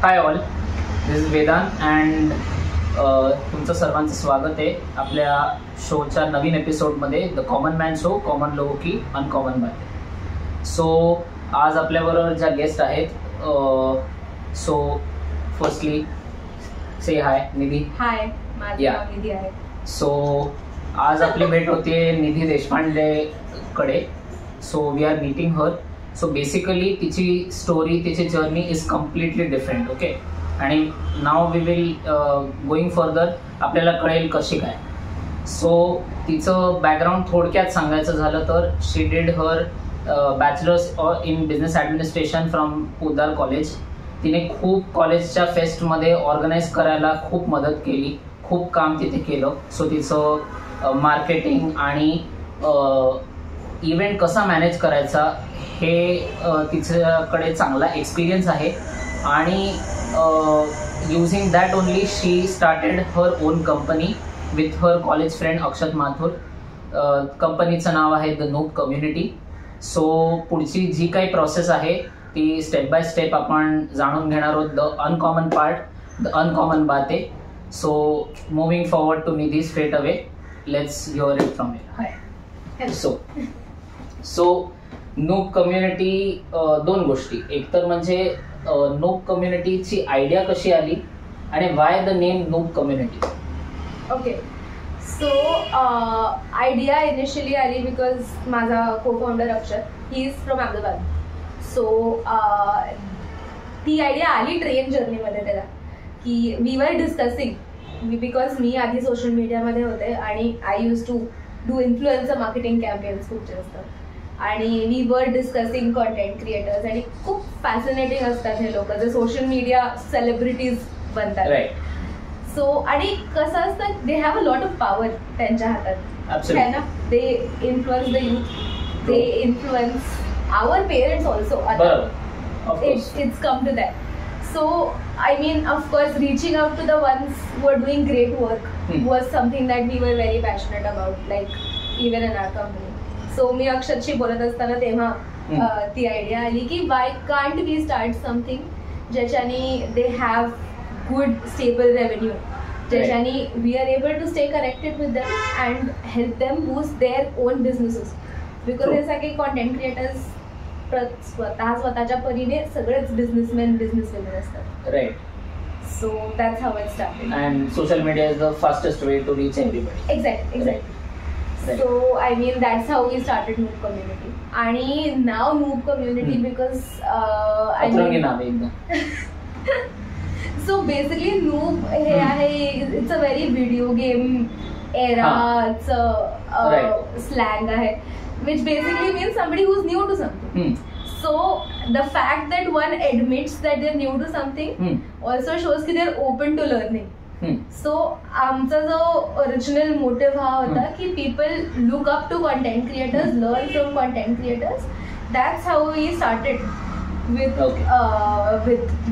High all, this is Vedant and तुमचं सर्वांचं स्वागत आहे आपल्या शोच्या नवीन एपिसोडमध्ये the common man show, common लोगों की अनकॉमन बातें. सो आज आपल्याबरोबर ज्या गेस्ट आहेत, सो फर्स्टली से हाय निधी. हाय, माझं नाव निधी आहे. सो आज आपली भेट होते निधी देशपांडे कडे. So we are meeting her. So basically तिची स्टोरी, तिची journey is completely different. Okay, आणि now we will going further आपल्याला कळेल कशी काय. सो तिचं बॅकग्राऊंड थोडक्यात सांगायचं झालं तर she did her bachelors in business administration from Poddar college. तिने खूप कॉलेजच्या फेस्टमध्ये ऑर्गनाईज करायला खूप मदत केली, खूप काम तिथे केलं. सो तिचं मार्केटिंग आणि इव्हेंट कसा मॅनेज करायचा हे तिच्याकडे चांगला एक्सपिरियन्स आहे. आणि using that only she started her own company with her college friend Akshat Mathur. कंपनीचं नाव आहे द नूब कम्युनिटी. सो पुढची जी काही प्रोसेस आहे ती स्टेप बाय स्टेप आपण जाणून घेणार आहोत. The uncommon part, the uncommon बाते. So moving forward to Nidhi straight away. Let's hear it from here. Hi. So noob community, दोन गोष्टी. एक तर म्हणजे नूब कम्युनिटीची आयडिया कशी आली आणि why the name noob community. Okay, so idea initially आली बिकॉज माझा को founder Akshat, he is from Ahmedabad. So ती आयडिया आली ट्रेन जर्नीमध्ये त्याला, की वी वर डिस्कसिंग बिकॉज मी आधी सोशल मीडियामध्ये होते आणि I use to do influencer marketing campaigns खूप जास्त. आणि we were discussing content creators आणि खूप फॅसिनेटिंग असतात हे लोक, जे सोशल मीडिया सेलिब्रिटीज बनतात. सो आणि कसं असतं, they have a lot of power त्यांच्या हातात है ना. They influence the youth, they influence our parents also. It's come to that. So I mean, of course, reaching out to the ones who are doing great work was something that we were very passionate about, like even in our company. So मी अक्षतशी बोलत असताना तेव्हा ती idea आली की why can't we start something ज्याच्याने they have good stable revenue, ज्याच्याने we are able to stay connected with them and help them boost their own businesses. Because हे सगळे content creators स्वतःच्या परीने सगळेच बिझनेसमॅन बिझनेसवुमन असतात. Right. So that's how it started. And social media is the fastest way to reach everybody. Exactly. So I mean that's how we started noob community. आणि नाव noob community because I mean so basically noob हे आहे, it's a very video game एराचं slang आहे, which basically means somebody who's new to something. So the fact that one admits that they're new to something also shows that they're open to learning. So आमचा जो original motive हा होता की people look up to content creators, learn from content creators. That's how we started with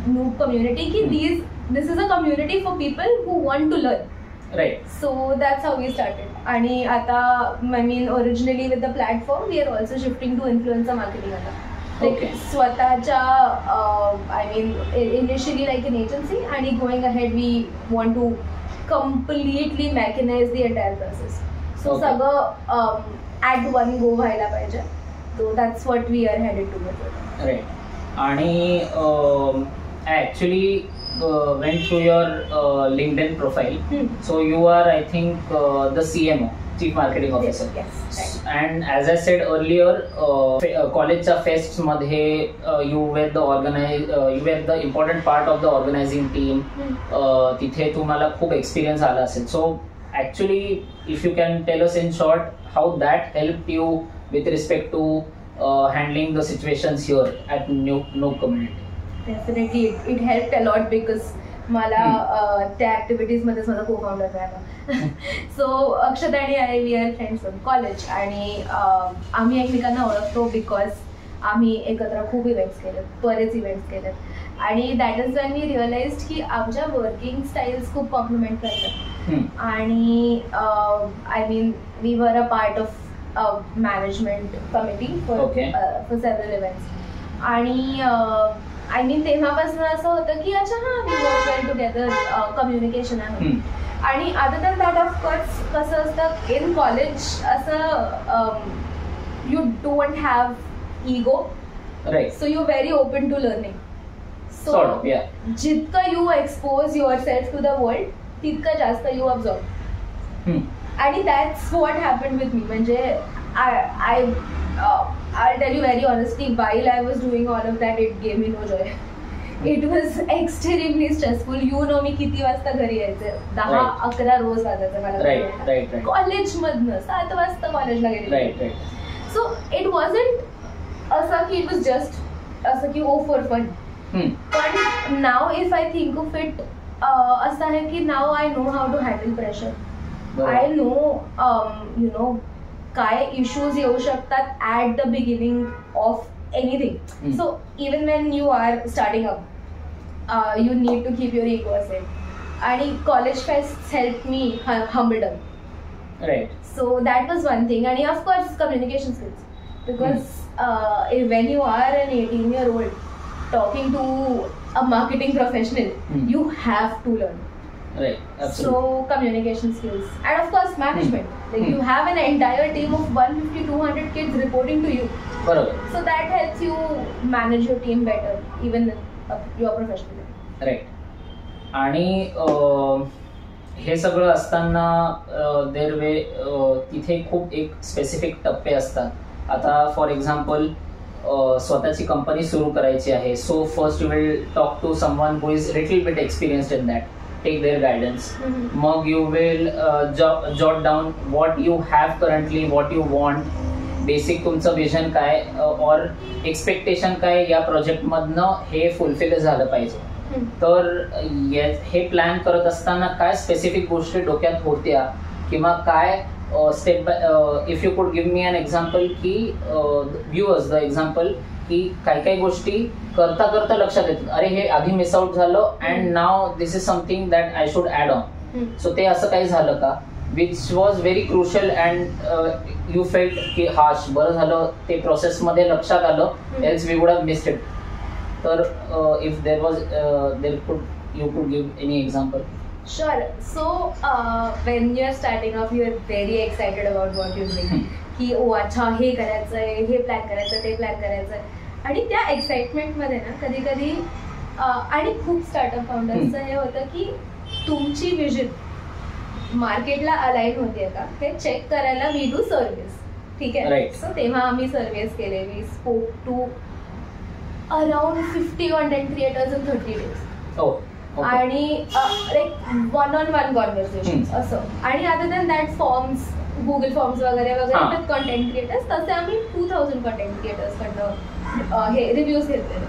Noob community. Ki this is a community for people who want to learn. Right. So that's how we started. आणि आता I mean originally with the platform we are also shifting to influencer marketing आता. Like स्वतःच्या I mean initially like an agency आणि going ahead we want to completely mechanize the entire process. So सगळं at one go व्हायला पाहिजे. So that's what we are headed towards. Right. आणि actually went through your LinkedIn profile. So you are, I think, the CMO, Chief Marketing Officer. Yes. Right. And as I said earlier, collegeच्या fests मध्ये you were the important part of the organizing team. तिथे तुम्हाला खूप experience आला असेल. So actually, if you can tell us in short how that helped you with respect to handling the situations here at Noob community. Definitely it helped a lot because मला त्या activities मध्ये माझा को founder मिळाला. So Akshat आणि I we are friends from college आणि आम्ही एकमेकांना ओळखतो बिकॉज आम्ही एकत्र खूप इव्हेंट्स केलेत, बरेच इव्हेंट्स केलेत. आणि that is when we realised की आमच्या वर्किंग स्टाईल्स खूप कॉम्प्लिमेंट करतात. आणि I mean we were a part of management committee for several events. आणि आय मीन तेव्हापासून असं होतं की अच्छा हा we work well together, communication आहे. आणि अदर दॅन दॅट ऑफकोर्स कसं असतं इन कॉलेज असं you don't have ego, so you very open to learning. So जितकं you expose yourself to the world तितकं जास्त यू ऑब्झर्व. आणि that's what happened with me. म्हणजे I'll tell you very honestly, while I was doing all of that, it gave me no joy. It was extremely stressful. You know मी किती वाजता घरी यायचे, 10-11 रोज वाजायचं मला कॉलेज मधनं, 7 वाजता कॉलेजला गेले. सो इट वॉजंट असं की इट वॉज जस्ट असं की ओ फॉर फन. पण now if I think of it असं आहे की now I know how to handle pressure. I know you know काय इश्यूज येऊ शकतात at the beginning of anything. So even when you are starting up you need to keep your ego aside. आणि college fest help me humble down. So that was one thing. आणि of course communication skills, because when you are an 18-year-old talking to a marketing professional, you have to learn. So communication skills, and of course management. Like you have an entire team of 150-200 kids reporting to you. So that helps you manage your team better, even your professional. Right. आणि हे सगळं असताना तिथे खूप एक specific टप्पे असतात. आता फॉर एक्झाम्पल स्वतःची कंपनी सुरू करायची आहे, so first you will talk to someone who is little bit experienced in that, take their guidance. Mug you will jot down what you have currently, what you want, basic तुमचं vision काय और expectation काय या project मधनं हे fulfil झालं पाहिजे. तर हे प्लॅन करत असताना काय स्पेसिफिक गोष्टी डोक्यात होत्या किंवा काय step by, if you could give me an example की व्ह्यूअर्स द एक्झाम्पल की काही गोष्टी करता करता लक्षात येतात, अरे हे आधी मिस आउट झालं and now this is something that I should add on. So ते असं काही झालं का which was very crucial and you felt की हाश बरं झालं ते प्रोसेसमध्ये लक्षात आलं, else we would have missed it. तर if there was you could give any example. Sure. So when you're starting off, you're very excited about what you're doing. की ओ अच्छा हे करायचंय, हे प्लॅन करायचं, ते प्लॅन करायचंय. आणि त्या एक्साइटमेंटमध्ये ना कधी कधी आणि खूप स्टार्टअप फाउंडर्सचं हे होतं की तुमची विजन मार्केटला अलाइन होते का हे चेक करायला वी डू सर्व्हिस. ठीक आहे. सो तेव्हा आम्ही सर्व्हिस केले. We spoke to around 50 content creators in 30 days. आणि लाईक 1-on-1 कॉन्व्हर्सेशन असं. आणि other than that forms, Google forms वगैरे वगैरे कंटेंट क्रिएटर्स, तसे आम्ही 2000 कंटेंट क्रिएटर्स कडनं हे रिव्ह्यूज घेतलेले.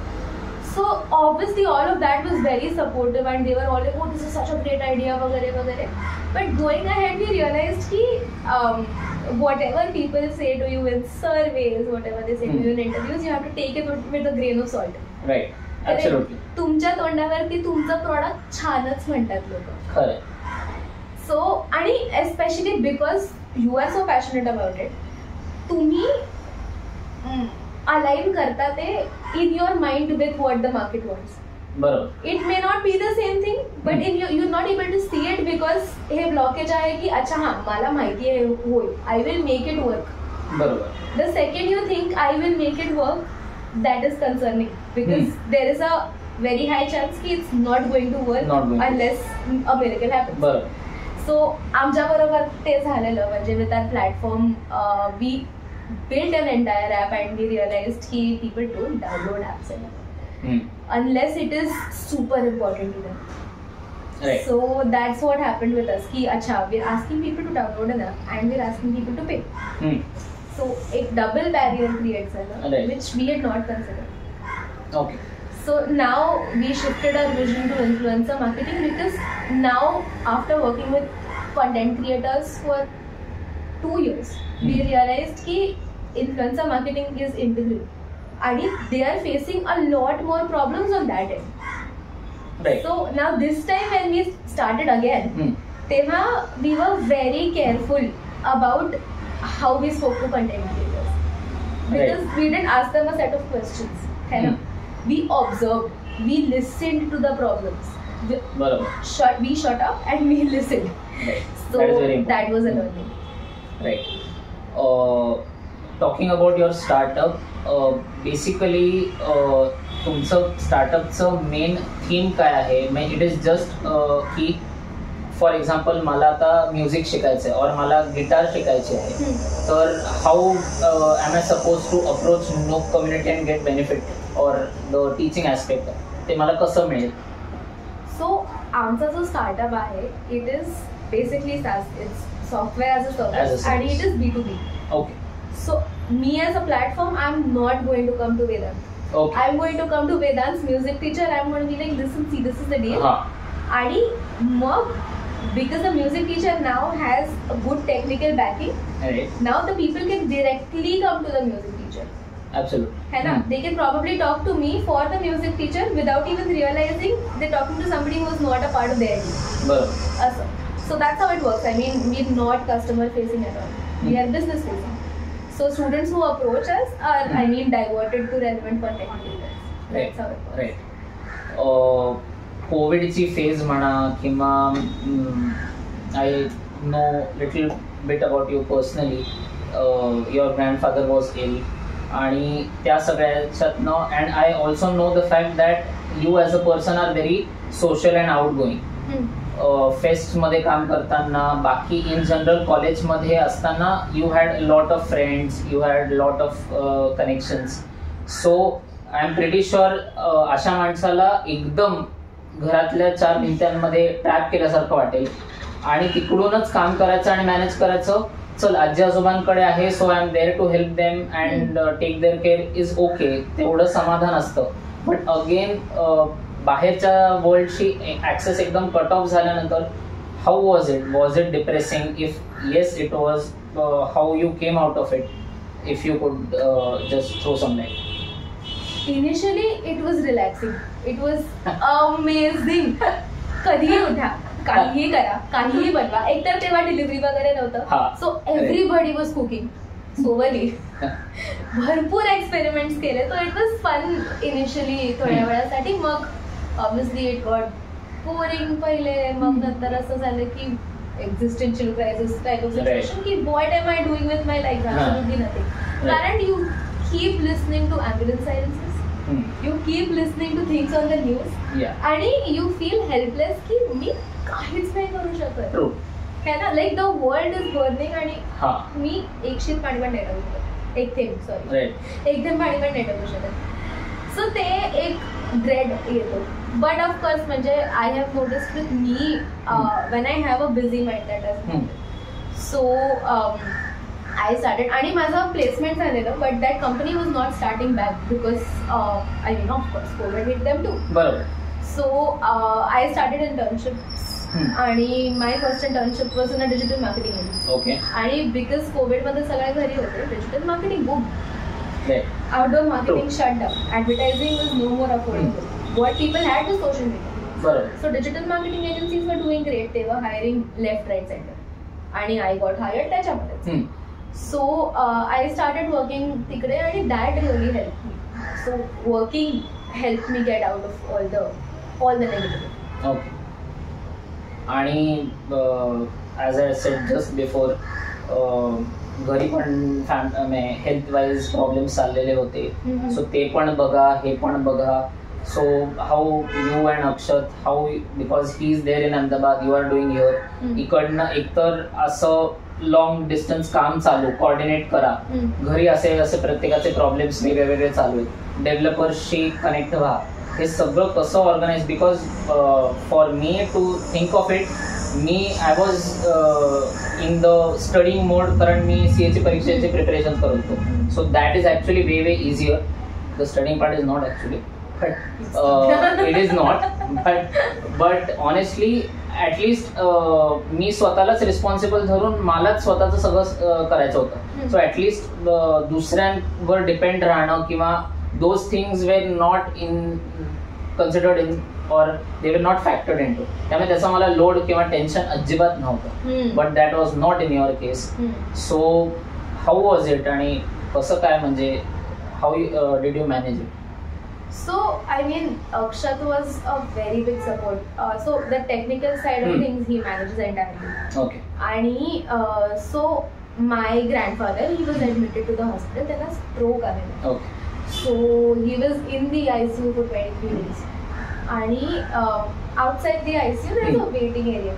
So obviously all of that was very supportive and they were all like oh this is such a great idea वगैरे वगैरे. But going ahead we realised की whatever people say to you in surveys, whatever they say to you in interviews, you have to take it with a grain of salt. Right. Absolutely. तुमच्या तोंडावरती तुमचं product छानच म्हणतात लोक. खरं. So आणि especially because you are so passionate about it, तुम्ही align करता ते in your mind with what the market wants. बरोबर. It may not be the same thing, but in you not able to see it because हे blockage आहे की अच्छा हा मला माहिती आहे होईल, I will make it work. बरोबर. The second you think I will make it work, that is concerning because there is a very high chance ki it's not going to work unless a miracle happens. So आमच्या बरोबर ते झालेलं. म्हणजे with that platform we built an entire app and we realized ki people don't download apps unless it is super important to them. Right. So that's what happened with us ki acha we're asking people to download an app and we're asking people to pay. So a double barrier creates which we had not considered. Okay. So now we shifted our vision to influencer marketing because now after working with content creators for 2 years, we realized कि influencer marketing is integral and they are facing a lot more problems on that end. Right. So now this time when we started again, तेव्हा we were very careful about how we spoke to content creators because we didn't ask them a set of questions, है ना? we observed, we listened to the problems. We shut up and we listened. Right. So that was a learning. Right. Talking about your startup, basically तुमचं स्टार्टअपचं main theme काय आहे? It is just की for example मला आता music शिकायचं आहे और मला गिटार शिकायची आहे, तर how am I suppose to approach noob community and get benefit और द टीचिंग ॲस्पेक्ट ते मला कसं मिळेल? सो आमचा जो स्टार्टअप आहे it is basically it's software as a service आणि it is B2B. Okay. So me as a platform, I'm not going to come to Vedant. Okay. I'm going to come to Vedant's music teacher. I'm going to be like, listen, see, this is the deal. And Mug, because the music teacher now has a good technical backing, right. Now the people can directly come to the music teacher. Absolutely. है ना? They can probably talk to me for the music teacher without even realizing they're talking to somebody who is not a part of their team. So that's how it works. I mean, we're not customer facing at all. We are business facing. So students who approach us are, I mean, diverted to relevant content. That's how it works. Right. कोविडची phase म्हणा किंवा I know little bit about you personally. Your grandfather was ill आणि त्या सगळ्याच्यातनं and I also know the fact that you as a person are very social and outgoing. फेस्टमध्ये काम करताना बाकी इन जनरल कॉलेजमध्ये असताना you had lot of friends, you had lot of connections. So I am pretty sure अशा माणसाला एकदम घरातल्या 4 भिंत्यांमध्ये ट्रॅप केल्यासारखं वाटेल आणि तिकडूनच काम करायचं आणि मॅनेज करायचं. चल आजी आजोबांकडे आहे, so I am there to help them and take their care is okay, तेवढं समाधान असतं. बट अगेन बाहेरच्या वर्ल्डशी ॲक्सेस एकदम कट ऑफ झाल्यानंतर how was it depressing? If yes it was, how you came out of it? If you could just throw some light. Initially it was relaxing, it was amazing. कधीही उठा, काहीही करा, काहीही बनवा. एकतर तेव्हा डिलिव्हरी वगैरे नव्हतं, सो एव्हरीबडी वॉज कुकिंग सोबली. भरपूर एक्सपेरिमेंट्स केले, so it was fun initially थोड्या वेळासाठी. मग ऑब्व्हियसली इट गॉट बोरिंग पहिले, मग नंतर असं झालं की existential crisis type of situation की what am I doing with my life? Absolutely nothing. कारण you keep listening to ambulance silences, you keep listening to things on the news, आणि you feel helpless की मी काहीच नाही करू शकत है ना. Like the world is burning आणि मी एक शीत पाणी पण नाही टाकू शकत, एक थेंब पाणी पण नाही टाकू शकत. सो ते एक ड्रेड येतो. बट ऑफकोर्स म्हणजे I have noticed with me when I have a busy mind that is so I started आणि माझं प्लेसमेंट झालेलं, but that company was not starting back because I mean of course COVID hit them too. बरोबर. So I started internship आणि my first internship was in a digital marketing agency. Okay. आणि because कोविडमध्ये सगळे घरी होते, digital marketing boom, outdoor marketing shut down, advertising was no more affordable. What people had to social media. बरोबर. So digital marketing agencies were doing great. ते were hiring left right centre आणि I got hired त्याच्यामध्ये. So I started working tikde and that really helped me. So working helped me get out of all the negativity. Okay. आणि as I said just before, घरी पण health wise problems चाललेले होते. So ते पण बघा, हे पण बघा. So how you and Akshat, how, because he is there in Ahmedabad, you are doing here. इकडनं एकतर असं लॉंग डिस्टन्स काम चालू, कोऑर्डिनेट करा. घरी असे प्रत्येकाचे प्रॉब्लेम्स वेगळे चालू आहेत. डेव्हलपर्सशी कनेक्ट व्हा. हे सगळं कसं organise? Because for me to think of it, I was in the studying mode, कारण मी CA परीक्षेचे प्रिपरेशन करत होतो. So that is actually way easier. The studying part is not actually, it is not, but honestly at least मी स्वतःलाच responsible धरून मलाच स्वतःचं सगळं करायचं होतं. सो ॲटलिस्ट दुसऱ्यांवर डिपेंड राहणं किंवा those things were not in considered in और दे वर नॉट फॅक्टर्ड इन टू. त्यामुळे त्याचा मला लोड किंवा टेन्शन अजिबात नव्हतं. But that was not in your case. So how was it आणि कसं काय, म्हणजे how did you manage it? So, I mean, Akshat was a very big support. So, the technical side of things he manages entirely. Okay. And so, my grandfather, he was admitted to the hospital. Then a stroke आलेला. Okay. So, he was in the ICU for 23 days. And outside the ICU, there is a waiting area.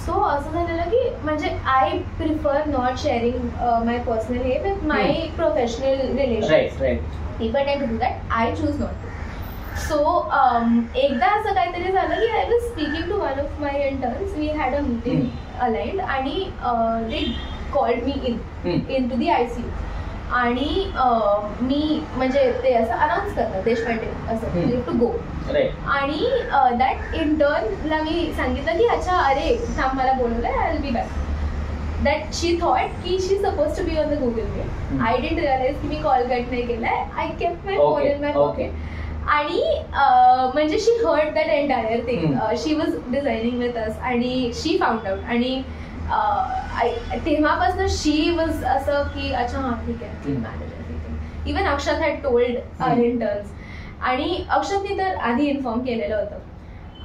So, असं झालेलं की म्हणजे I prefer not sharing my personal हे with my professional relations. Right. But I do that. I choose not to. So, एकदा असं काहीतरी झालं की I was speaking to one of my interns. We had a meeting aligned आणि they called me into the ICU. आणि मी म्हणजे ते असं अनाऊन्स करतात देशपांडे असं यू हॅव टू गो. आणि दॅट इंटर्नला मी सांगितलं की अच्छा अरे थांब मला बोलवलंय I will be back. That she thought ki she's supposed to be on the Google Meet. I didn't realize ki me call cut नाही केलाय. I kept my phone in my pocket. आणि म्हणजे she heard that entire thing. She was designing with us आणि she found out. आणि तेव्हापासून she was असं की अच्छा हा ठीक आहे ती manage everything. Even Akshat had told our interns. आणि अक्षतने तर आधी इन्फॉर्म केलेलं होतं.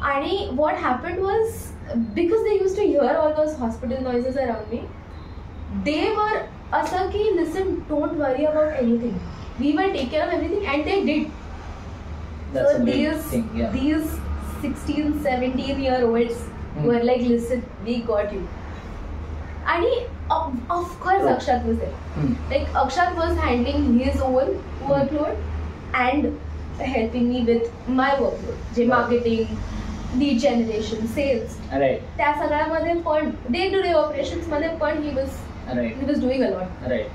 आणि what happened was because they used to hear all those hospital noises around me, they were असं की listen, don't worry about anything. We will take care of everything, and they did. That's so a big thing, yeah. these 16, 17-year-olds were like, listen, we got you. And of course, Akshat was there. Like Akshat was handling his own workload and helping me with my workload, marketing, lead generation, sales. Right. त्या सगळ्यामध्ये पण day to day operations मध्ये पण he was doing a lot. Right.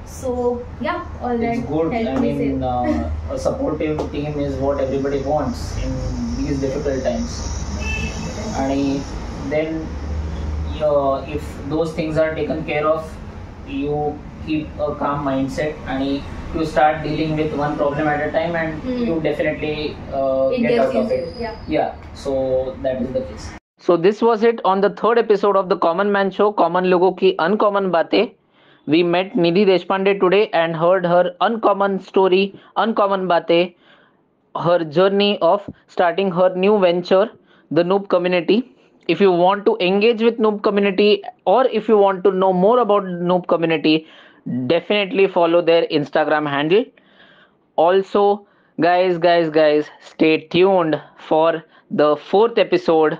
So yeah, all that it's good. helped I me mean, a supportive team is what everybody wants in these difficult times. And then if those things are taken care of, you keep a calm mindset and you start dealing with one problem at a time, and you definitely get out of it. Yeah. So that is the case. So this was it on the third episode of the Common Man Show, Common Logo Ki Uncommon Baatein. We met Nidhi Deshpande today and heard her uncommon story, uncommon baatein, her journey of starting her new venture, the Noob Community. If you want to engage with Noob Community, or if you want to know more about Noob Community, definitely follow their Instagram handle. Also, guys, stay tuned for the fourth episode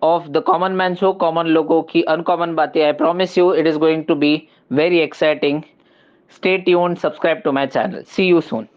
of the Common Man Show, Common Logo Ki Uncommon Baatein. I promise you it is going to be very exciting. Stay tuned, subscribe to my channel. See you soon.